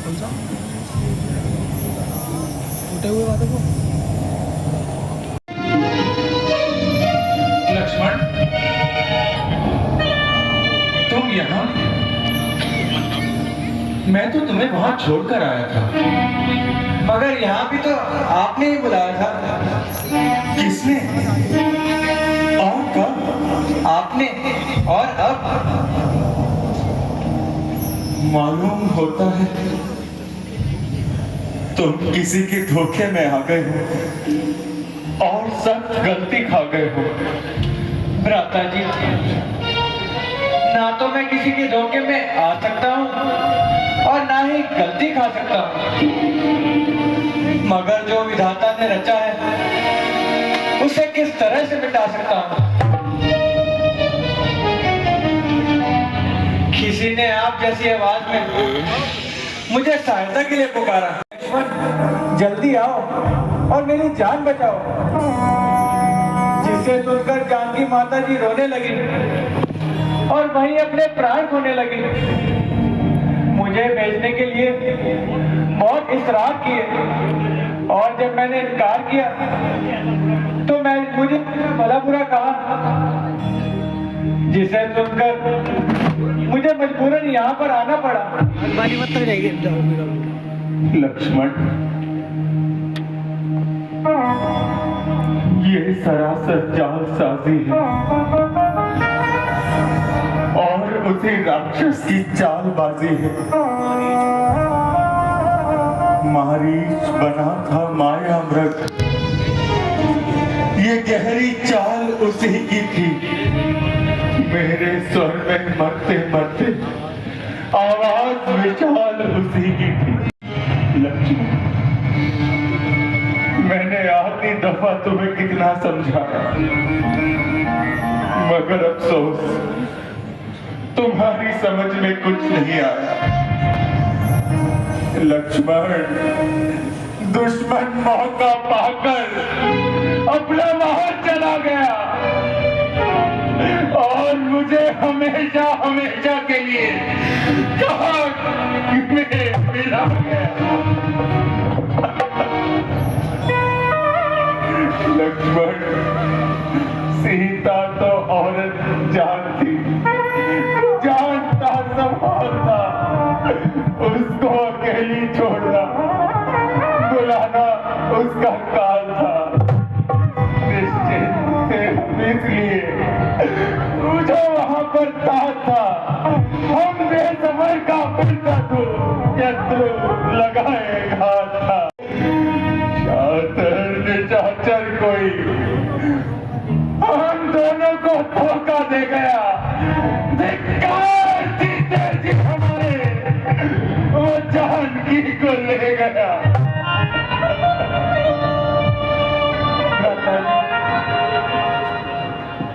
कौन सा टूटे हुए वादे को? लक्ष्मण, तुम यहाँ? मैं तो तुम्हें वहां छोड़कर आया था। मगर यहाँ भी तो आपने ही बुलाया था। किसने और कब? आपने। और अब मालूम होता है तुम किसी के धोखे में आ गए हो और सख्त गलती खा गए हो। भ्राता जी, ना तो मैं किसी के धोखे में आ सकता हूँ और ना ही गलती खा सकता हूँ, मगर जो विधाता ने रचा है उसे किस तरह से मिटा सकता हूँ। किसी ने आप जैसी आवाज में मुझे सहायता के लिए पुकारा। लक्ष्मण, जल्दी आओ और मेरी जान बचाओ। जिसे सुनकर जानकी माता जी रोने लगी और वहीं अपने प्राण खोने लगी। मुझे भेजने के लिए बहुत इसरार किए और जब मैंने इनकार किया तो मुझे भला बुरा कहा, जिसे सुनकर मुझे मजबूरन यहाँ पर आना पड़ा। लक्ष्मण, ये सरासर जालसाजी है और उसी राक्षस की चालबाजी है। मारीच बना था माया मृग, ये गहरी चाल उसी की थी। मेरे स्वर में मरते मरते आवाज विशाल उसी की थी। लक्ष्मण, मैंने आधी दफा तुम्हें कितना समझाया, मगर अफसोस तुम्हारी समझ में कुछ नहीं आया। लक्ष्मण, दुश्मन मौका पाकर अपना बाहर चला गया और मुझे हमेशा हमेशा के लिए कहाँ में मिला गया। लक्ष्मण, सीता तो औरत जानती, जानता संभालता, उसको अकेली छोड़ना बुलाना उसका काल था। निश्चित इसलिए मुझे वहां पर था, हम बेसमर का फिरता तो यत्र लगाएगा था। निशाचर कोई हम दोनों को धोखा दे गया। धिक्कार जीते जी हमारे, वो जानकी को ले गया।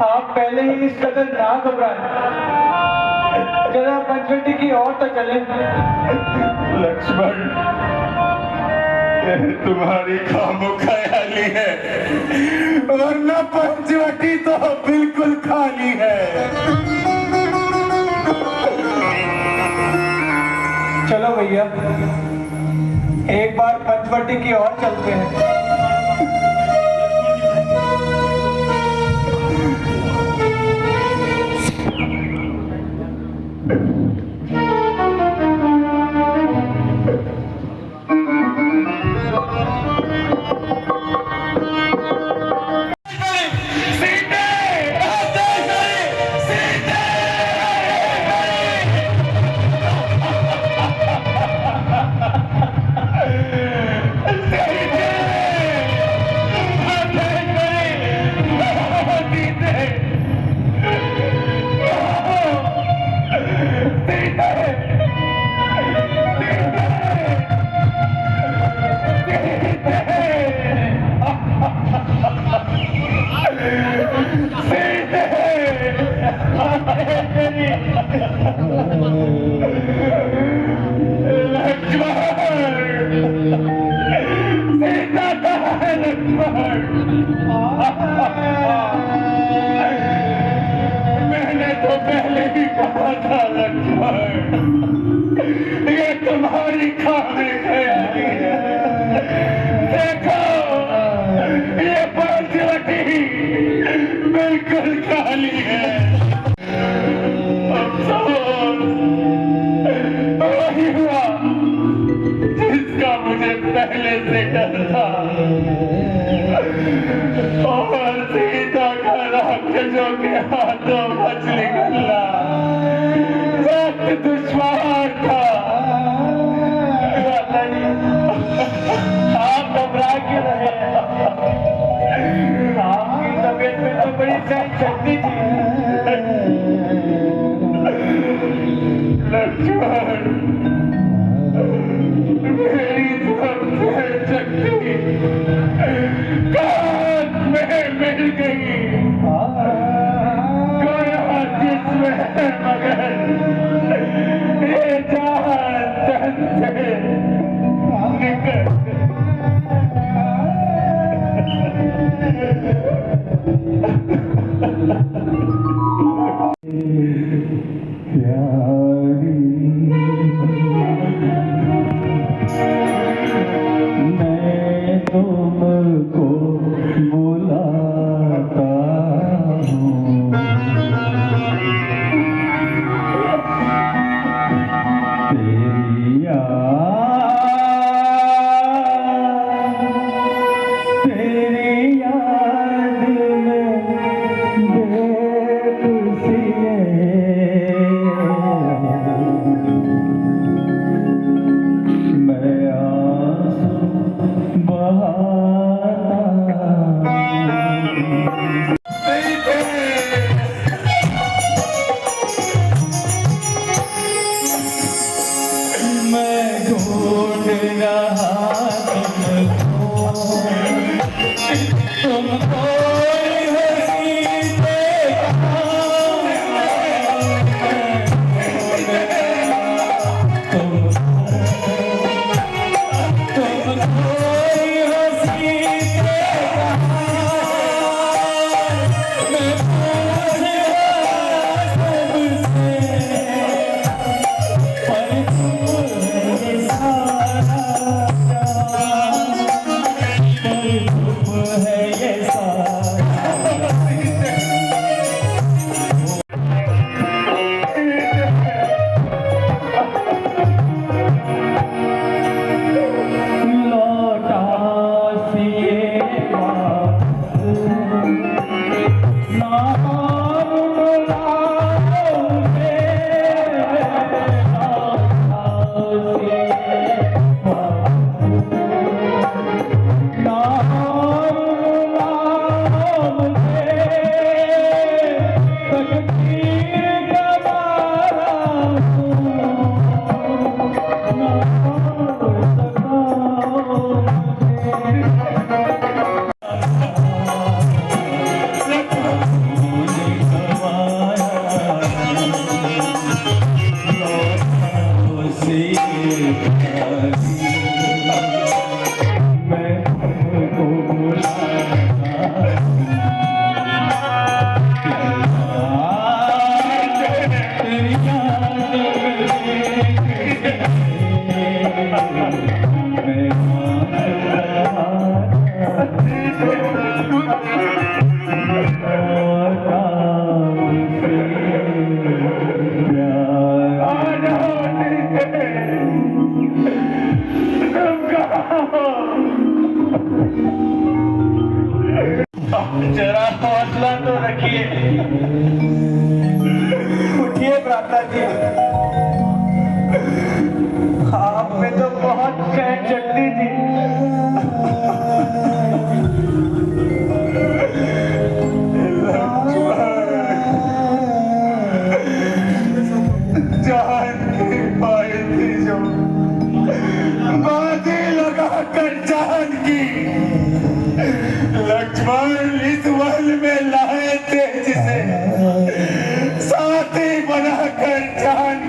आप पहले ही इस कदर ना घबराएं, जरा पंचवटी की ओर तो चलें। लक्ष्मण, तुम्हारी खामोखयाली है, वरना पंचवटी तो बिल्कुल खाली है। चलो भैया, एक बार पंचवटी की ओर चलते हैं। लक्ष्मण, ये तुम्हारी खाने खयाली है। देखो, ये पंचवटी बिल्कुल खाली है। अफसोस वही हुआ जिसका मुझे पहले से डर था। और सीता का राक्षसों के हाथों मछली गल्ला वक्त दुश्वार था। आप घबरा क्यों रहे हैं? आपकी तबीयत में तो बड़ी सहन शक्ति थी। लक्ष्मण, मेरी सबसे शक्ति कान में मिल गई। गया जिसमें मगर ये जान तन से निकल मैं तुमको बुलाता हूँ, तेरी याद में बेखुशी मैं आंसू बहाता मैं ढूंढ रहा तुमको जरा हौसला तो रखिए। उठिए भ्राता जी, आप में तो बहुत सहन शक्ति थी। जान की पाई थी जो बाजी लगाकर जान की लक्ष्मण इस वन में लाए थे जिसे साथी बनाकर जान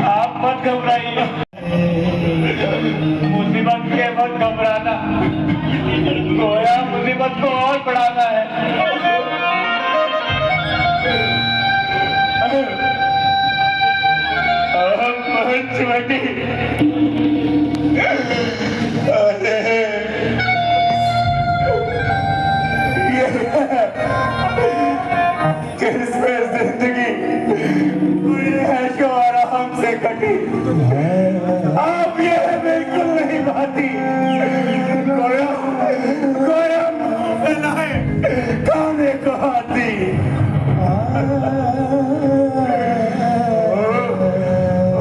आप मत घबराइए, मुसीबत के मत घबराना, गोया मुसीबत को और बढ़ाना है। पंचवटी, अरे किसमें जिंदगी पूरी ऐशो आराम से कटी, अब ये बिल्कुल नहीं भाती। गोयम खाने को आती।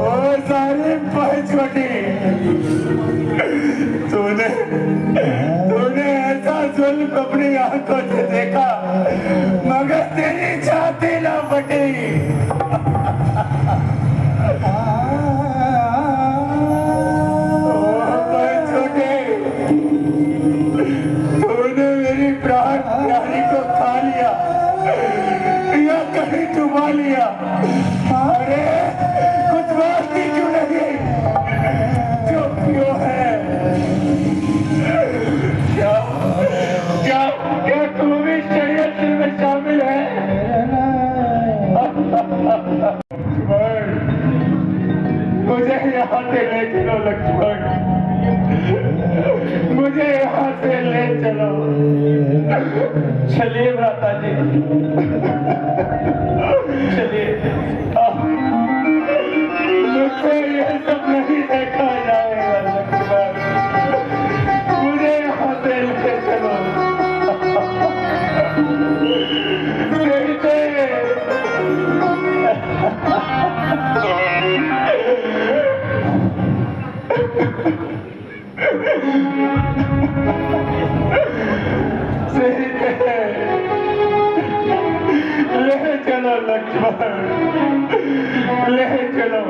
ओ सारी पंचवटी, तूने ऐसा जुल्म अपनी आंखों से देखा, मगर तेरी छाती ना फटी। तूने मेरी प्राण प्यारी को खा लिया या कहीं डुबा लिया। अरे कुछ बोलती क्यों नहीं, चुप क्यों है? क्या क्या क्या तू भी षड्यंत्र में शामिल है? मुझे यहाँ से ले चलो लक्ष्मण, मुझे यहाँ से ले चलो। चलिए भ्राता जी, चलिए। मुझसे ये सब नहीं देखा जाएगा लक्ष्मण, मुझे यहाँ से ले चलो। ले चलो लक्ष्मण, ले चलो।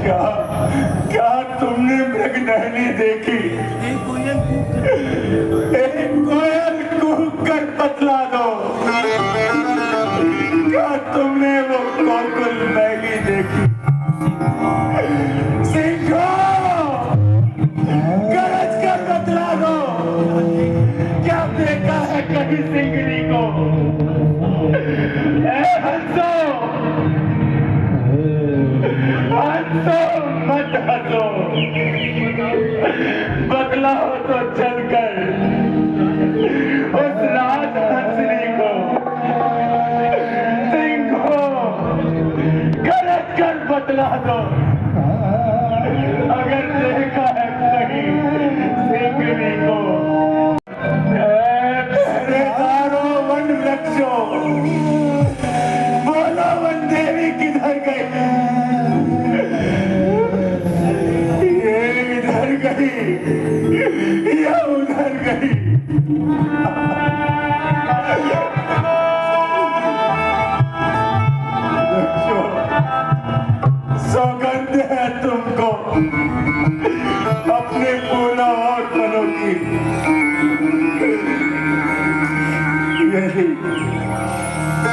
क्या क्या तुमने मृगनयनी देखी? एक कोयल कूक कर बतला दो। क्या तुमने वो कोकुल मैगी देखी? सिंघो गरज कर बतला दो। क्या देखा है कहीं सिंगनी को? हंसो हंसो मत हंसो, बतलाओ तो चलकर उस रात हंसनी को। सिंह को गरज कर बतला दो, अगर देखा है कहीं सिंगनी को। पहरेदारों वन वृक्षों, बोलो वन देवी किधर गई? या उधर गई? सौगंध है तुमको अपने फूलों और फलों की।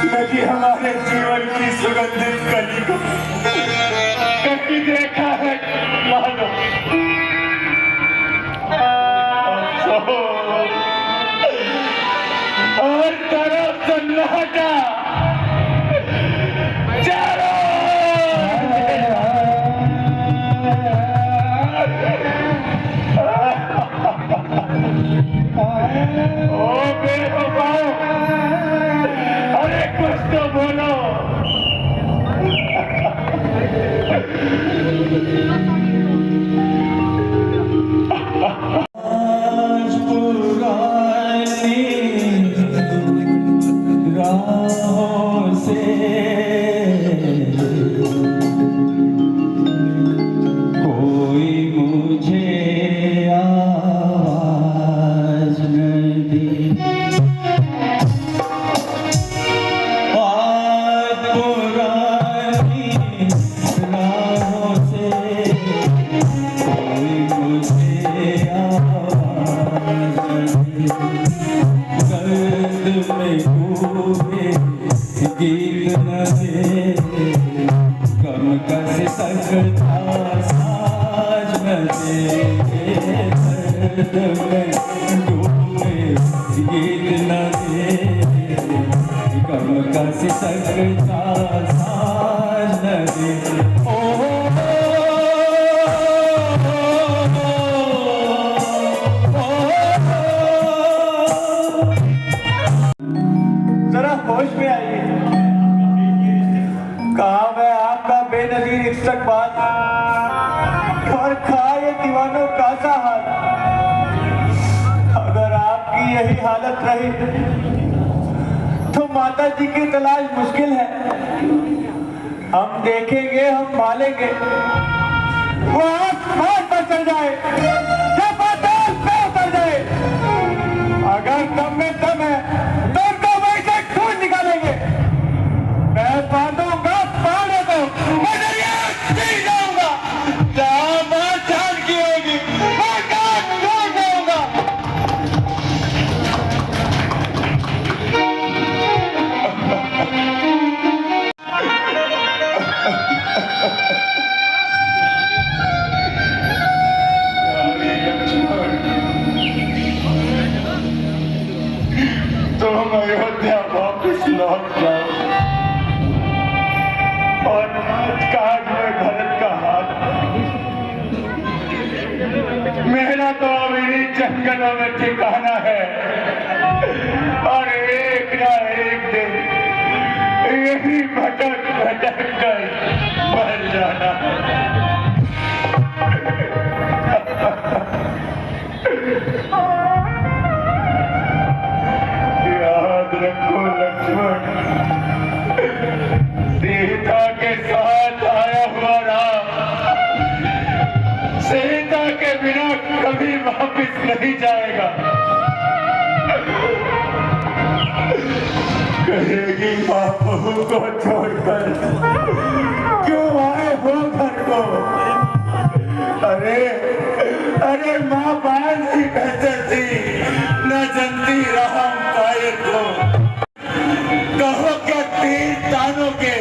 यदि हमारे जीवन की सुगंधित कली को कभी देखा है लालो, और तरफ सन्नाटा चारों। ओ बेवफाओ, अरे कुछ तो बोलो। कोई मुझे आवाज में डूबे गीत न दे, गम का सितकता साज न दे, दर्द में डूबे गीत न दे, गम का सितकता साज न दे। जरा होश में आइए। कहा मैं आपका बेनजीर इस्तकबाल और कहा ये दीवानों का सा हाल। अगर आपकी यही हालत रही तो माता जी की तलाश मुश्किल है। हम देखेंगे, हम भालेंगे, वो आसमान पर चढ़ जाए या पाताल पे उतर जाए। अगर दम में दम है तो उनको वहीं से ढूंढ निकालेंगे। मैं बांधूंगा पाने को, मैं दरिया नहीं जाऊंगा। जहां मां जान की होगी मैं काट ढूंढ जाऊंगा। तुम अयोध्या वापस लौट जाओ और काज में भरत का हाथ। मेरा तो अब इन्हीं जंगलों में ठिकाना है और एक ना एक दिन यही भटक भटक कर मर जाना। याद रखो लक्ष्मण, सीता के साथ आया हुआ राम सीता के बिना कभी वापस नहीं जाएगा। कहेगी माँ बहू को छोड़कर क्यों आए हो घर को। अरे अरे माँ बाल ही बेहतर थी, न जनती राम कायर को। कहो क्या तीर तानों के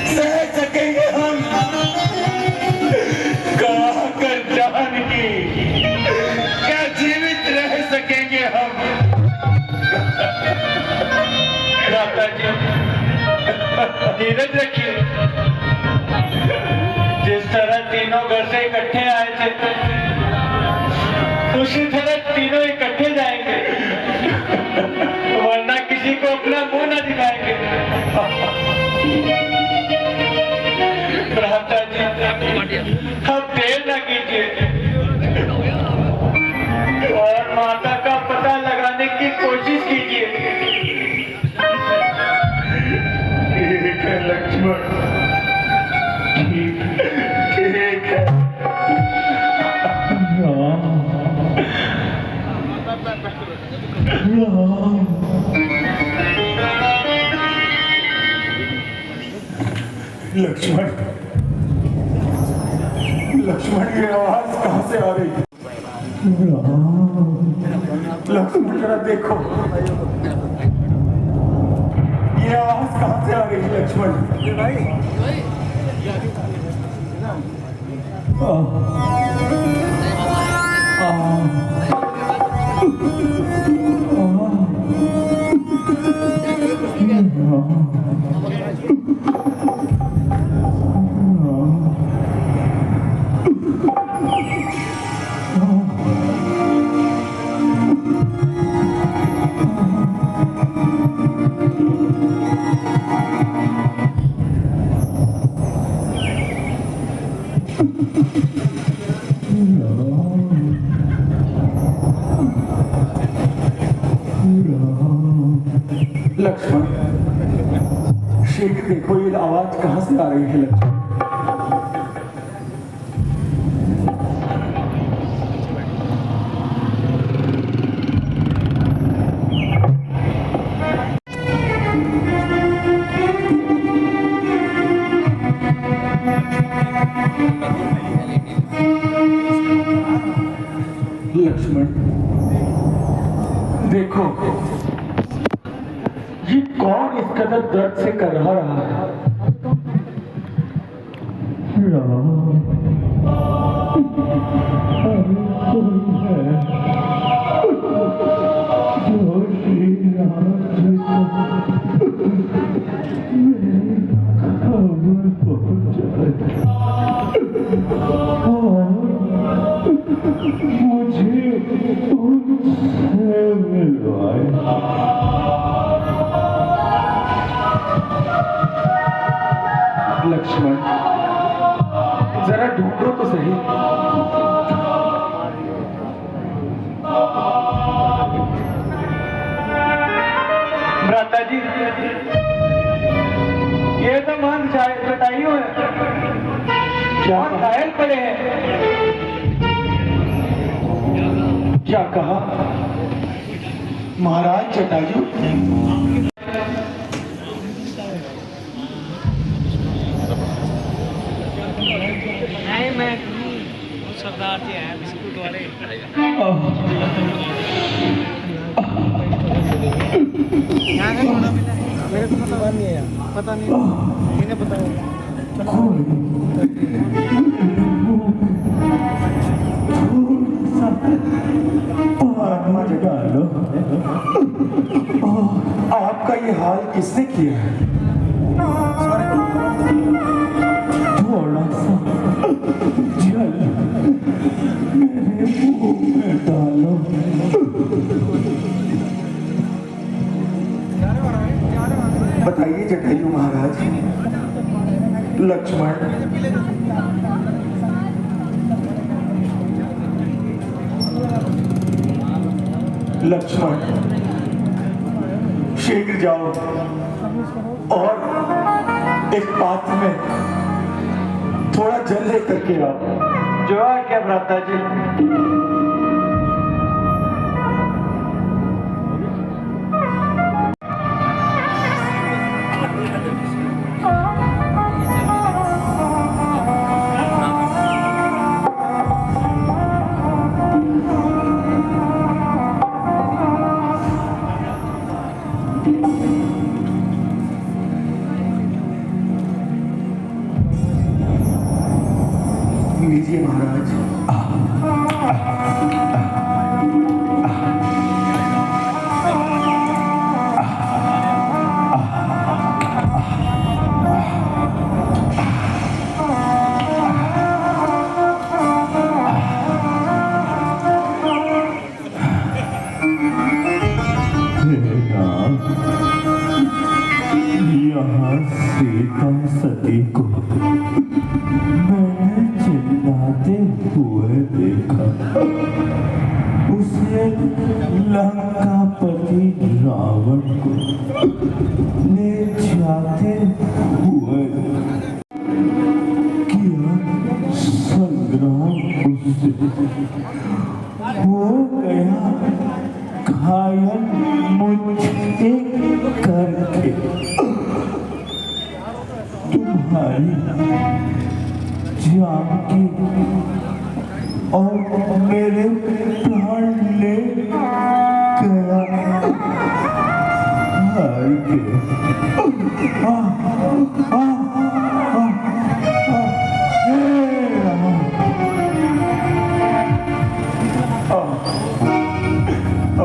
सह सकेंगे हम, कहा कर जान की क्या जीवित रह सकेंगे हम। माता जी धीरज रखिए। जिस तरह तीनों घर से इकट्ठे आए थे उसी तरह तीनों इकट्ठे जाएंगे, वरना किसी को अपना मुंह न दिखाएंगे। भ्राता जी अब देर न कीजिए और माता का पता लगाने की कोशिश कीजिए। ठीक है लक्ष्मण, ठीक है। लक्ष्मण, लक्ष्मण की आवाज कहां से आ रही है? लक्ष्मण जरा देखो, ये आवाज कहां से आ रही है लक्ष्मण? लक्ष्मण शीघ्र देखो, ये आवाज कहां से आ रही है लक्ष्मण? लक्ष्मण देखो, ये कौन इस कदर दर्द से कर रहा है? लक्ष्मण, जरा ढूंढो तो सही। भ्राता जी, ये तो मन चटाइयों है, क्या और घायल पड़े हैं। क्या कहा महाराज जटायु? नहीं मैं वो सरदार जी हैं बिस्कुट वाले। यहाँ का थोड़ा मेरे को पता नहीं है, पता नहीं इन्हें पता होगा। आपका ये हाल किसने किया है? थोड़ा सा जल मेरे मुंह में डालो। बताइए जटायु महाराज। लक्ष्मण, लक्ष्मण शीघ्र जाओ और एक पात्र में थोड़ा जल लेकर के आओ। जो है क्या भ्राता जी? लीजिए महाराज। यहाँ सीता सती को मैंने चिल्लाते हुए देखा। उसे लंकापति रावण को ले जाते हुए किया संग्राम उससे हो गया घायल मुझे करके। तुम्हारी जानकी और मेरे प्राण ले गया। हाय के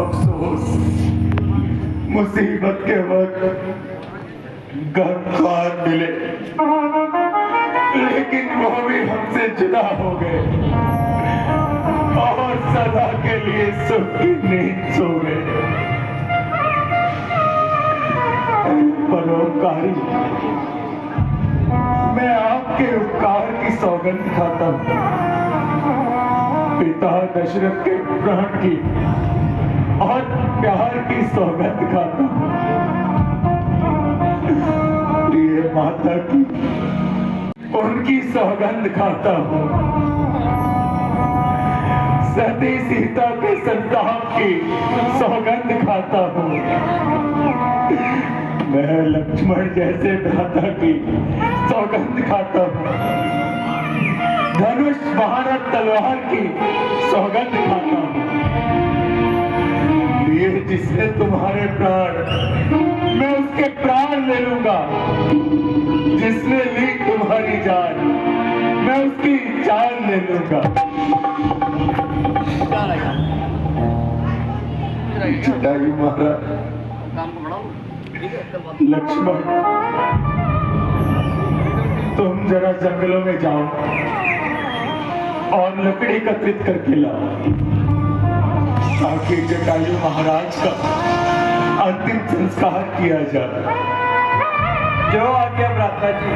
अफसोस, मुसीबत के वक्त गद्दार मिले, लेकिन वो भी हमसे जुदा हो गए और सदा के लिए सुख की नींद सो गए। परोपकारी, मैं आपके उपकार की सौगंध खाता हूं। पिता दशरथ के प्राण की और प्यार की सौगंध खाता हूं। प्रिय माता की, उनकी सौगंध खाता हूं। सती सीता के संताप की सौगंध खाता हूं। मैं लक्ष्मण जैसे भ्राता की सौगंध खाता हूं। धनुष बाण और तलवार की सौगंध खाता हूं। ये जिसने तुम्हारे प्राण मैं जिसने ली तुम्हारी जान मैं उसकी जान ले लूंगा। जटायु महाराज, लक्ष्मण, तुम जरा जंगलों में जाओ और लकड़ी एकत्रित करके लाओ ताकि जटायु महाराज का अंतिम संस्कार किया जाए। जो आज्ञा भ्राता जी।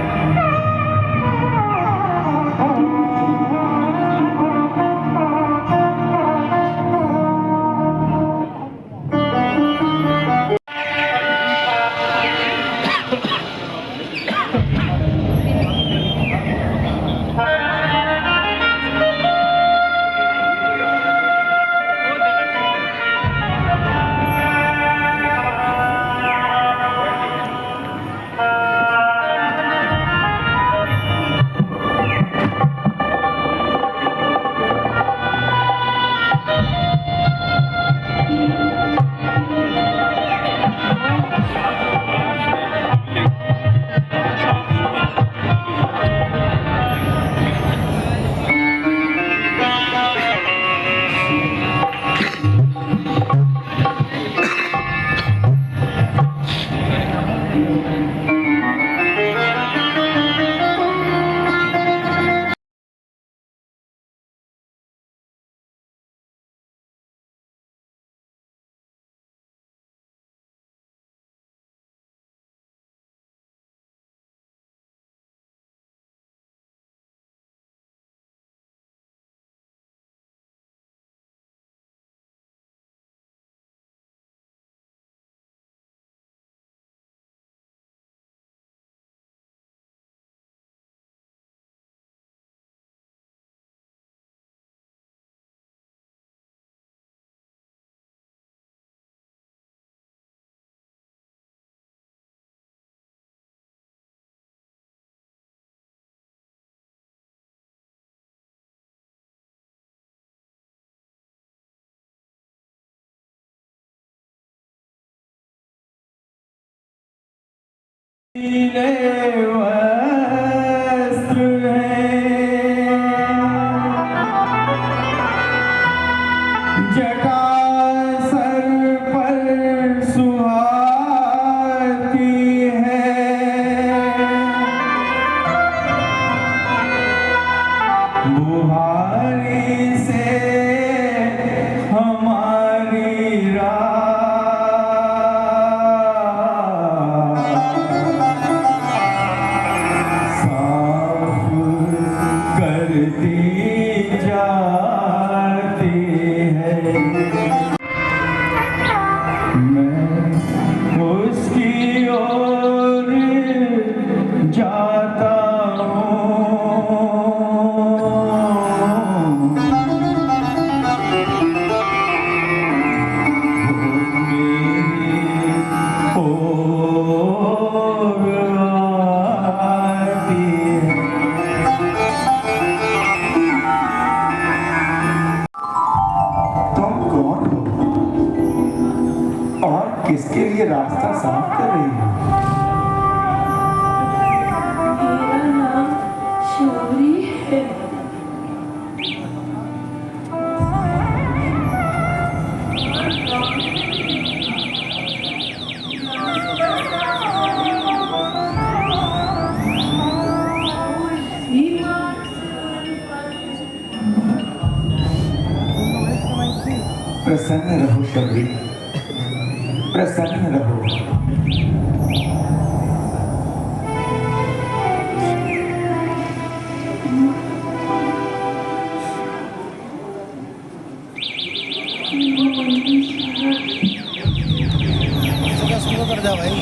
नीले वस्त्र हैं, जटा सर पर सुहाती है, बुहारी से हमारी जाता तुम कौन हो और किसके लिए रास्ता साफ कर रही हो? मेरा नाम शौरी है। प्रसन्न रहो शबरी, प्रसन्न रहो। शुरू कर दे भाई।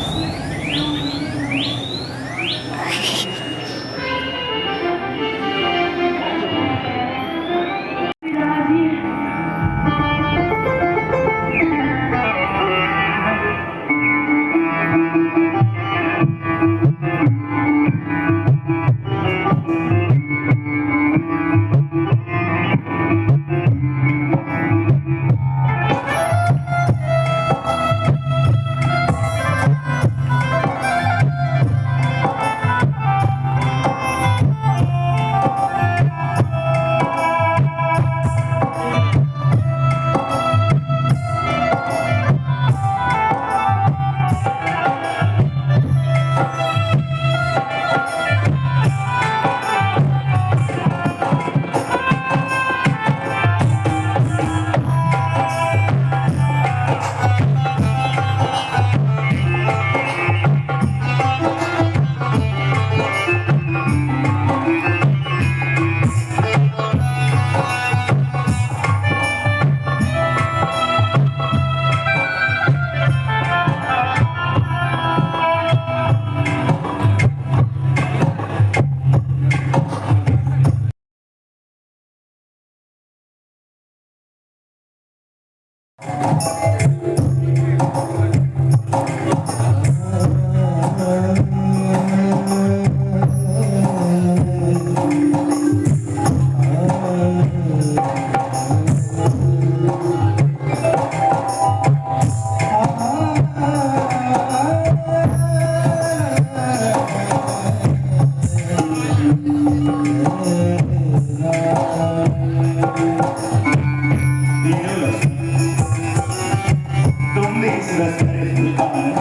सुल्तान।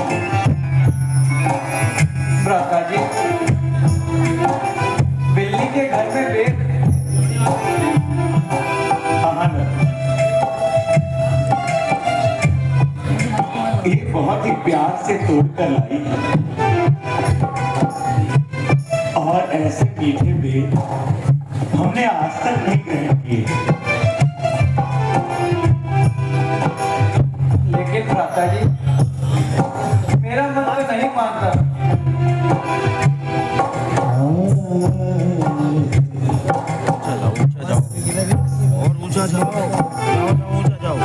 भ्राता जी, बिल्ली के घर में बेग ये बहुत ही प्यार से तोड़ कर लाई है और ऐसे मीठे बेग हमने आज तक नहीं ग्रहण किए। लेकिन भ्राता जी, मेरा मन तो नहीं मानता। और ऊंचा जाओ, ऊंचा जाओ।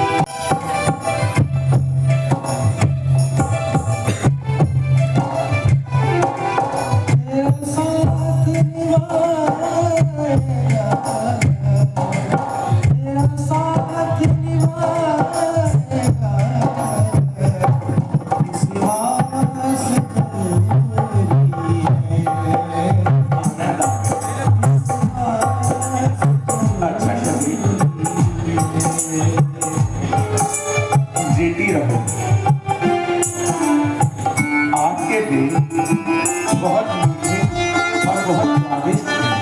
अच्छा शबरी, जीती रहो। आपके दिल बहुत मीठे और बहुत स्वादिष्ट हैं।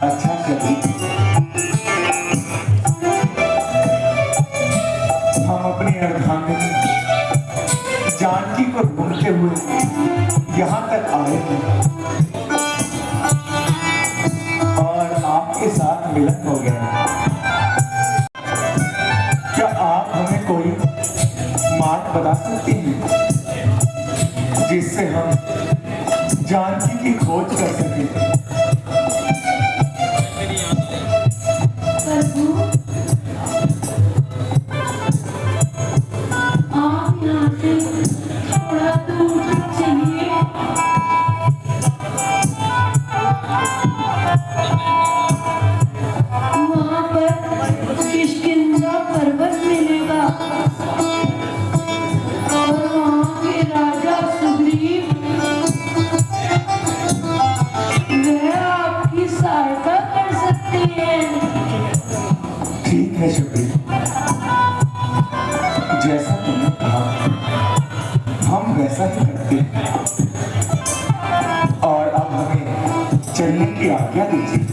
अच्छा शबरी, हम अपनी अर्धांगिनी जानकी को ढूंढते हुए यहाँ तक आए हैं और आपके साथ मिलन हो गया है। क्या आप हमें कोई मार्ग बता सकते हैं जिससे हम जानकी की खोज कर सकें? प्रभु, आप यहाँ से थोड़ा दूर तक चलिए। वहाँ पर किष्किंधा पर्वत मिलेगा और वहाँ के राजा सुग्रीव वह आपकी सहायता कर सकते हैं। ठीक है शबरी, जैसा तुमने कहा हम वैसा ही करते हैं और अब हमें चलने की आज्ञा दीजिए।